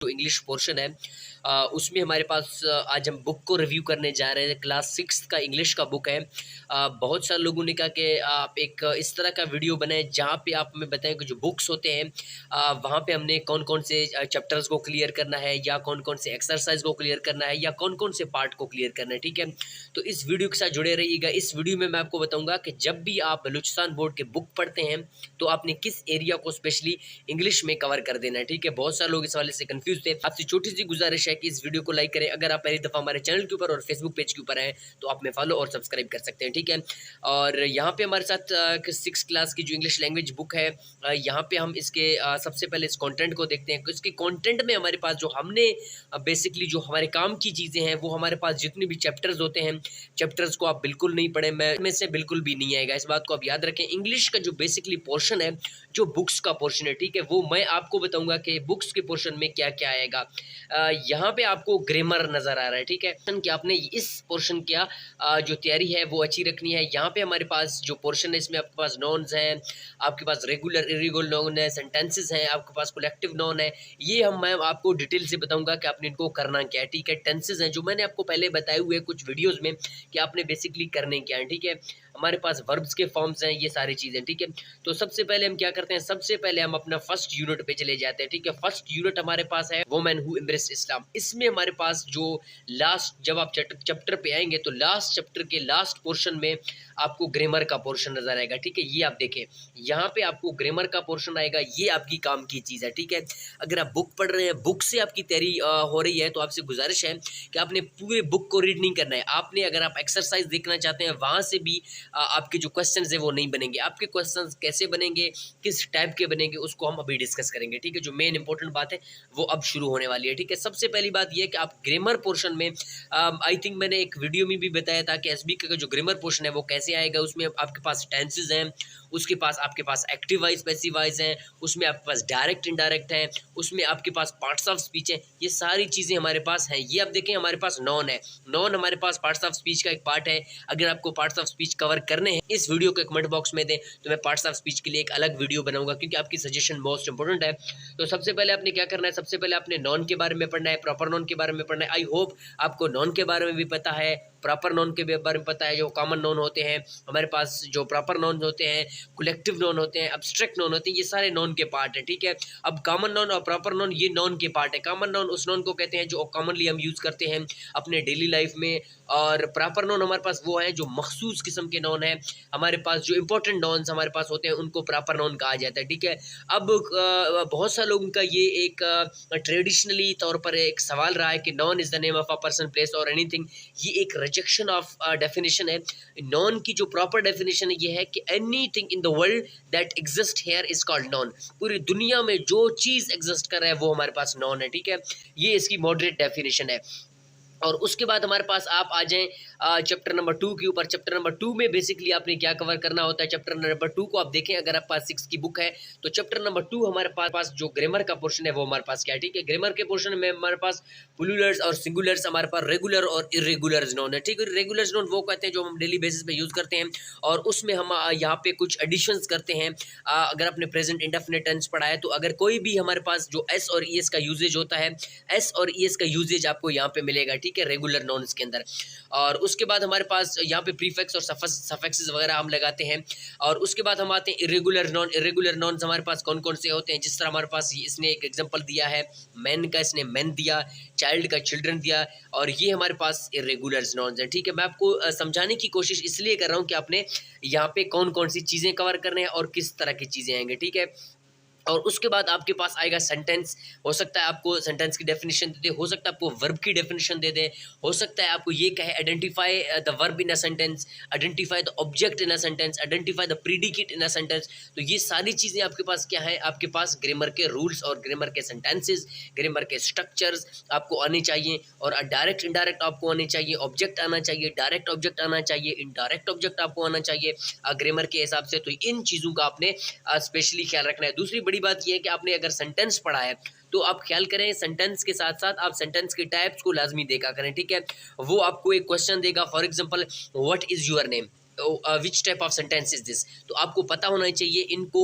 जो English portion है उसमें हमारे पास आज हम बुक को रिव्यू करने जा रहे हैं। क्लास 6 का इंग्लिश का बुक है। बहुत सारे लोगों ने कहा कि आप एक इस तरह का वीडियो बनाएं जहाँ पे आप हमें बताएं कि जो बुक्स होते हैं वहाँ पे हमने कौन कौन से चैप्टर्स को क्लियर करना है, या कौन कौन से एक्सरसाइज को क्लियर करना है, या कौन कौन से पार्ट को क्लियर करना है। ठीक है, तो इस वीडियो के साथ जुड़े रहिएगा। इस वीडियो में मैं आपको बताऊंगा कि जब भी आप बलूचिस्तान बोर्ड के बुक पढ़ते हैं तो आपने किस एरिया को स्पेशली इंग्लिश में कवर कर देना है। ठीक है, बहुत सारे लोग इस वाले से कंफ्यूज थे। आपसे छोटी सी गुजारिश है कि इस वीडियो को लाइक करें। अगर आप पहली दफ़ा हमारे चैनल के ऊपर और फेसबुक पेज के ऊपर हैं तो आप में फॉलो और सब्सक्राइब कर सकते हैं। ठीक है, और यहाँ पे हमारे साथ 6 क्लास की जो इंग्लिश लैंग्वेज बुक है, यहाँ पे हम इसके सबसे पहले इस कंटेंट को देखते हैं। इसके कंटेंट में हमारे पास जो हमने बेसिकली जो हमारे काम की चीज़ें हैं, वो हमारे पास जितने भी चैप्टर्स होते हैं, चैप्टर्स को आप बिल्कुल नहीं पढ़ें, मैं में से बिल्कुल भी नहीं आएगा। इस बात को आप याद रखें। इंग्लिश का जो बेसिकली पोर्शन है, जो बुक्स का पोर्शन है, ठीक है, वो मैं आपको बताऊंगा कि बुक्स के पोर्शन में क्या क्या आएगा। यहाँ पे आपको ग्रामर नज़र आ रहा है। ठीक है, कि आपने इस पोर्शन क्या जो तैयारी है वो अच्छी रखनी है। यहाँ पे हमारे पास जो पोर्शन है, इसमें आपके पास नॉन्स हैं, आपके पास रेगुलर इरेगुलर नॉन है, सेंटेंसेस हैं, आपके पास कलेक्टिव नॉन है। ये मैं आपको डिटेल से बताऊंगा कि आपने इनको करना क्या है। ठीक है, टेंसेस हैं जो मैंने आपको पहले बताए हुए कुछ वीडियोज़ में कि आपने बेसिकली करने क्या है। ठीक है, हमारे पास वर्ब्स के फॉर्म्स हैं, ये सारी चीज़ें। ठीक है, तो सबसे पहले हम क्या करते हैं, सबसे पहले हम अपना फर्स्ट यूनिट पे चले जाते हैं। ठीक है, फर्स्ट यूनिट हमारे पास है वुमेन हु एम्ब्रेस्ड इस्लाम। इसमें हमारे पास जो लास्ट, जब आप चैप्टर पे आएंगे तो लास्ट चैप्टर के लास्ट पोर्शन में आपको ग्रामर का पोर्शन नजर आएगा। ठीक है, ये आप देखें, यहाँ पे आपको ग्रामर का पोर्शन आएगा। ये आपकी काम की चीज़ है। ठीक है, अगर आप बुक पढ़ रहे हैं, बुक से आपकी तैयारी हो रही है, तो आपसे गुजारिश है कि आपने पूरे बुक को रीड नहीं करना है। आपने, अगर आप एक्सरसाइज देखना चाहते हैं, वहाँ से भी आपके जो क्वेश्चन है वो नहीं बनेंगे। आपके क्वेश्चन कैसे बनेंगे, किस टाइप के बनेंगे, उसको हम अभी डिस्कस करेंगे। ठीक है, जो मेन इंपॉर्टेंट बात है वो अब शुरू होने वाली है। ठीक है, सबसे पहली बात ये है कि आप ग्रामर पोर्शन में, आई थिंक मैंने एक वीडियो में भी बताया था कि एसबी का जो ग्रामर पोर्शन है वो कैसे आएगा। उसमें आपके पास टेंसेज हैं, उसके पास आपके पास एक्टिव वाइज पैसिव वाइज हैं, उसमें आपके पास डायरेक्ट इनडायरेक्ट हैं, उसमें आपके पास पार्ट्स ऑफ स्पीच है। ये सारी चीज़ें हमारे पास हैं। ये आप देखें, हमारे पास नॉन है। नॉन हमारे पास पार्ट्स ऑफ स्पीच का एक पार्ट है। अगर आपको पार्ट्स ऑफ स्पीच कवर करने हैं, इस वीडियो को कमेंट बॉक्स में दें तो मैं पार्ट्स ऑफ स्पीच के लिए एक अलग वीडियो बनाऊंगा, क्योंकि आपकी सजेशन मोस्ट इंपॉर्टेंट है। तो सबसे पहले आपने क्या करना है, सबसे पहले आपने नॉन के बारे में पढ़ना है, प्रॉपर नॉन के बारे में पढ़ना है। आई होप आपको नॉन के बारे में भी पता है, प्रॉपर नॉन के बारे में पता है। जो कॉमन नॉन होते हैं हमारे पास, जो प्रॉपर नॉन होते हैं, कलेक्टिव नॉन होते हैं, एब्स्ट्रैक्ट नॉन होते हैं, ये सारे नॉन के पार्ट हैं। ठीक है, अब कॉमन नॉन और प्रॉपर नॉन ये नॉन के पार्ट है। कॉमन नॉन उस नॉन को कहते हैं जो कॉमनली हम यूज़ करते हैं अपने डेली लाइफ में, और प्रॉपर नॉन हमारे पास वो है जो मखसूस किस्म के नॉन है। हमारे पास जो इंपॉर्टेंट नॉन्स हमारे पास होते हैं उनको प्रॉपर नॉन कहा जाता है। ठीक है, अब बहुत सारे लोगों का ये एक ट्रेडिशनली तौर पर एक सवाल रहा है कि non is the name of a person, place और एनीथिंग। ये एक रिजेक्शन ऑफ डेफिनेशन है। नॉन की जो प्रॉपर डेफिनेशन है ये है कि anything in the world that exist here is called non. पूरी दुनिया में जो चीज़ एग्जिस्ट कर रहा है वो हमारे पास नॉन है। ठीक है, ये इसकी मॉडरेट डेफिनेशन है। और उसके बाद हमारे पास आप आ जाएं चैप्टर नंबर 2 के ऊपर। चैप्टर नंबर 2 में बेसिकली आपने क्या कवर करना होता है। चैप्टर नंबर 2 को आप देखें, अगर आप पास 6 की बुक है तो चैप्टर नंबर 2 हमारे पास जो ग्रामर का पोर्शन है वो हमारे पास क्या है। ठीक है, ग्रामर के पोर्शन में हमारे पास प्लूरल्स और सिंगुलर्स, हमारे पास रेगुलर और इरेगुलर नोन है। ठीक है, रेगुलर नोन वो कहते हैं जो हम डेली बेसिस पे यूज़ करते हैं, और उसमें हम यहाँ पे कुछ एडिशंस करते हैं। अगर आपने प्रेजेंट इंडेफिनिट टेंस पढ़ा है तो अगर कोई भी हमारे पास जो एस और ई एस का यूजेज होता है, एस और ई एस का यूजेज आपको यहाँ पे मिलेगा। ठीक है, रेगुलर नॉन्स के अंदर। और उसके बाद हमारे पास यहाँ पे प्रीफिक्स और सफिक्सेस वगैरह हम लगाते हैं। और उसके बाद हम आते हैं इरेगुलर नॉन। इरेगुलर नॉन्स हमारे पास कौन कौन से होते हैं, जिस तरह हमारे पास इसने एक एग्जांपल दिया है मैन का, इसने मैन दिया, चाइल्ड का चिल्ड्रन दिया, और ये हमारे पास इरेगुलर नॉन्स हैं। ठीक है, मैं आपको समझाने की कोशिश इसलिए कर रहा हूँ कि आपने यहाँ पे कौन कौन सी चीज़ें कवर करने हैं और किस तरह की चीज़ें आएंगे। ठीक है, और उसके बाद आपके पास आएगा सेंटेंस। हो सकता है आपको सेंटेंस की डेफिनेशन दे दे, हो सकता है आपको वर्ब की डेफिनेशन दे दे, हो सकता है आपको ये कहे identify the verb in a sentence, identify the object in a sentence, identify the predicate in a sentence. तो ये सारी चीज़ें आपके पास क्या है, आपके पास ग्रामर के रूल्स और ग्रामर के सेंटेंसेस, ग्रामर के स्ट्रक्चर्स आपको आने चाहिए, और डायरेक्ट इनडायरेक्ट आपको आने चाहिए, ऑब्जेक्ट आना चाहिए, डायरेक्ट ऑब्जेक्ट आना चाहिए, इनडायरेक्ट ऑब्जेक्ट आपको आना चाहिए ग्रामर के हिसाब से। तो इन चीज़ों का आपने स्पेशली ख्याल रखना है। दूसरी बड़ी बात यह है कि आपने अगर सेंटेंस पढ़ा है तो आप ख्याल करें सेंटेंस के साथ साथ आप सेंटेंस के टाइप्स को लाजमी देखा करें। ठीक है, वो आपको एक क्वेश्चन देगा, for example what is your name, which type of sentence is this. तो आपको पता होना चाहिए इनको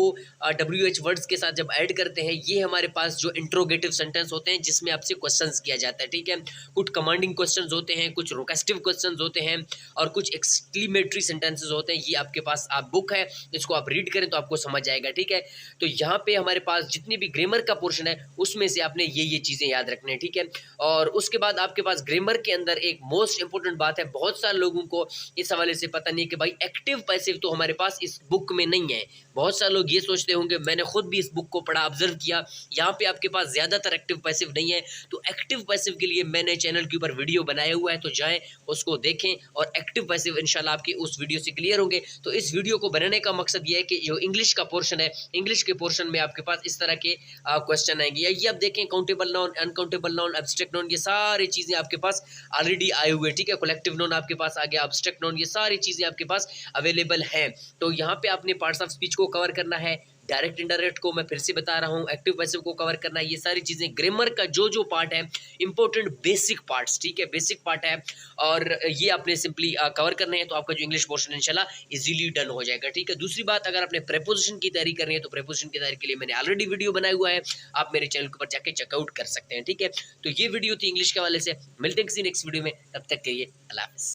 WH वर्ड्स के साथ जब ऐड करते हैं, ये हमारे पास जो इंट्रोगेटिव सेंटेंस होते हैं जिसमें आपसे क्वेश्चंस किया जाता है, ठीक है। कुछ कमांडिंग क्वेश्चंस होते हैं, कुछ रोकेस्टिव क्वेश्चंस होते हैं और कुछ एक्सक्लेमेटरी सेंटेंसेस होते हैं। ये आपके पास आप बुक है, इसको आप रीड करें तो आपको समझ आएगा, ठीक है। तो यहाँ पे हमारे पास जितनी भी ग्रामर का पोर्शन है उसमें से आपने ये चीज़ें याद रखने हैं, ठीक है। और उसके बाद आपके पास ग्रामर के अंदर एक मोस्ट इंपॉर्टेंट बात है, बहुत सारे लोगों को इस हवाले से पता नहीं कि भाई एक्टिव पैसिव तो हमारे पास इस बुक में नहीं है। बहुत सारे लोग ये सोचते होंगे, मैंने खुद भी इस बुक को पढ़ा, ऑब्जर्व किया, यहाँ पे आपके पास ज़्यादातर एक्टिव पैसिव नहीं है। तो एक्टिव पैसिव के लिए मैंने चैनल के ऊपर वीडियो बनाया हुआ है, तो जाएं उसको देखें और एक्टिव पैसिव इंशाल्लाह आपके उस वीडियो से क्लियर होंगे। तो इस वीडियो को बनाने का मकसद ये है कि जो इंग्लिश का पोर्शन है, इंग्लिश के पोर्शन में आपके पास इस तरह के क्वेश्चन आएंगे। ये आप देखें, countable noun, uncountable noun, abstract noun, ये सारी चीज़ें आपके पास ऑलरेडी आए हुए, ठीक है। कलेक्टिव नाउन आपके पास आ गया, एब्स्ट्रैक्ट नाउन, ये सारी चीज़ें आपके पास अवेलेबल हैं। तो यहाँ पे आपने पार्ट्स ऑफ स्पीच को कवर करना है, डायरेक्ट इनडायरेक्ट को मैं फिर से बता रहा हूँ, एक्टिव पैसिव को कवर करना है, ये सारी चीज़ें ग्रामर का जो पार्ट है, इंपॉर्टेंट बेसिक पार्ट्स, ठीक है, बेसिक पार्ट है और ये आपने सिंपली कवर करने हैं। तो आपका जो इंग्लिश पोर्शन इंशाल्लाह इजीली डन हो जाएगा, ठीक है। दूसरी बात, अगर आपने प्रेपोजिशन की तैयारी करनी है तो प्रेपोजिशन की तैयारी के लिए मैंने ऑलरेडी वीडियो बनाया हुआ है, आप मेरे चैनल के ऊपर जाके चेकआउट कर सकते हैं, ठीक है। तो ये वीडियो थी इंग्लिश के हवाले से, मिलते हैं किसी नेक्स्ट वीडियो में, तब तक के लिए अल्लाह हाफिज़।